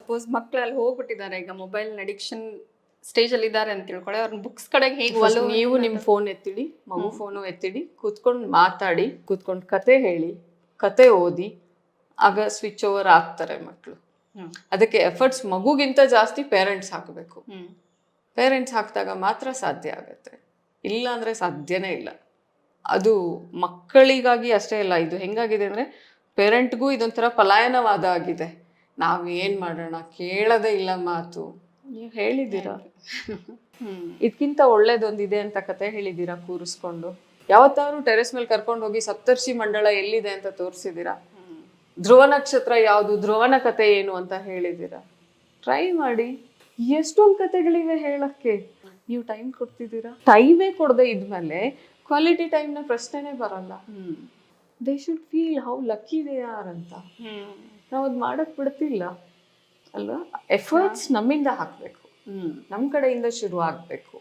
Suppose ಮಕ್ಳು ಅಲ್ಲಿ ಹೋಗ್ಬಿಟ್ಟಿದ್ದಾರೆ ಈಗ ಮೊಬೈಲ್ ಅಡಿಕ್ಷನ್ ಸ್ಟೇಜ್ ಅಲ್ಲಿ ಇದ್ದಾರೆ ಅಂತ ತಿಳ್ಕೊಳ್ಳಿ, ಅವ್ರನ್ನ ಬುಕ್ಸ್ ಕಡೆಗೆ ಹೇಗೆ First ನೀವು ನಿಮ್ ಫೋನ್ ಎತ್ತಿಡಿ, ಮಗು ಫೋನು ಎತ್ತಿಡಿ, ಕೂತ್ಕೊಂಡು ಮಾತಾಡಿ, ಕೂತ್ಕೊಂಡು ಕತೆ ಹೇಳಿ, ಕತೆ ಓದಿ, ಆಗ ಸ್ವಿಚ್ ಓವರ್ ಆಗ್ತಾರೆ ಮಕ್ಕಳು. ಅದಕ್ಕೆ ಎಫರ್ಟ್ಸ್ ಮಗುಗಿಂತ ಜಾಸ್ತಿ ಪೇರೆಂಟ್ಸ್ ಹಾಕಬೇಕು. ಪೇರೆಂಟ್ಸ್ ಹಾಕಿದಾಗ ಮಾತ್ರ ಸಾಧ್ಯ ಆಗುತ್ತೆ, ಇಲ್ಲ ಅಂದ್ರೆ ಸಾಧ್ಯನೇ ಇಲ್ಲ. ಅದು ಮಕ್ಕಳಿಗಾಗಿ ಅಷ್ಟೇ ಇಲ್ಲ, ಇದು ಹೆಂಗಾಗಿದೆ ಅಂದ್ರೆ ಪೇರೆಂಟ್ಗೂ ಇದೊಂಥರ ಪಲಾಯನವಾದ ಆಗಿದೆ. ನಾವ್ ಏನ್ ಮಾಡೋಣ, ಕೇಳದೇ ಇಲ್ಲ ಮಾತು. ನೀವು ಹೇಳಿದ್ದೀರಾ ಇದಕ್ಕಿಂತ ಒಳ್ಳೇದೊಂದಿದೆ ಅಂತ ಕತೆ ಹೇಳಿದ್ದೀರಾ ಕೂರಿಸ್ಕೊಂಡು? ಯಾವತ್ತಾದ್ರೂ ಟೆರೆಸ್ ಮೇಲೆ ಕರ್ಕೊಂಡು ಹೋಗಿ ಸಪ್ತರ್ಷಿ ಮಂಡಳ ಎಲ್ಲಿದೆ ಅಂತ ತೋರಿಸಿದ್ದೀರಾ? ಧ್ರುವ ನಕ್ಷತ್ರ ಯಾವುದು, ಧ್ರುವನ ಕತೆ ಏನು ಅಂತ ಹೇಳಿದ್ದೀರಾ? ಟ್ರೈ ಮಾಡಿ. ಎಷ್ಟೊಂದು ಕತೆಗಳಿವೆ ಹೇಳಕ್ಕೆ. ನೀವು ಟೈಮ್ ಕೊಡ್ತಿದ್ದೀರಾ? ಟೈಮೇ ಕೊಡದೆ ಇದ್ಮೇಲೆ ಕ್ವಾಲಿಟಿ ಟೈಮ್ನ ಪ್ರಶ್ನೆನೇ ಬರಲ್ಲ. They should feel how lucky they are ಅಂತ. ನಾವು ಅದು ಮಾಡಕ್ ಬಿಡ್ತಿಲ್ಲ ಅಲ್ವಾ? ಎಫರ್ಟ್ಸ್ ನಮ್ಮಿಂದ ಹಾಕ್ಬೇಕು, ನಮ್ ಕಡೆಯಿಂದ ಶುರು ಆಗ್ಬೇಕು.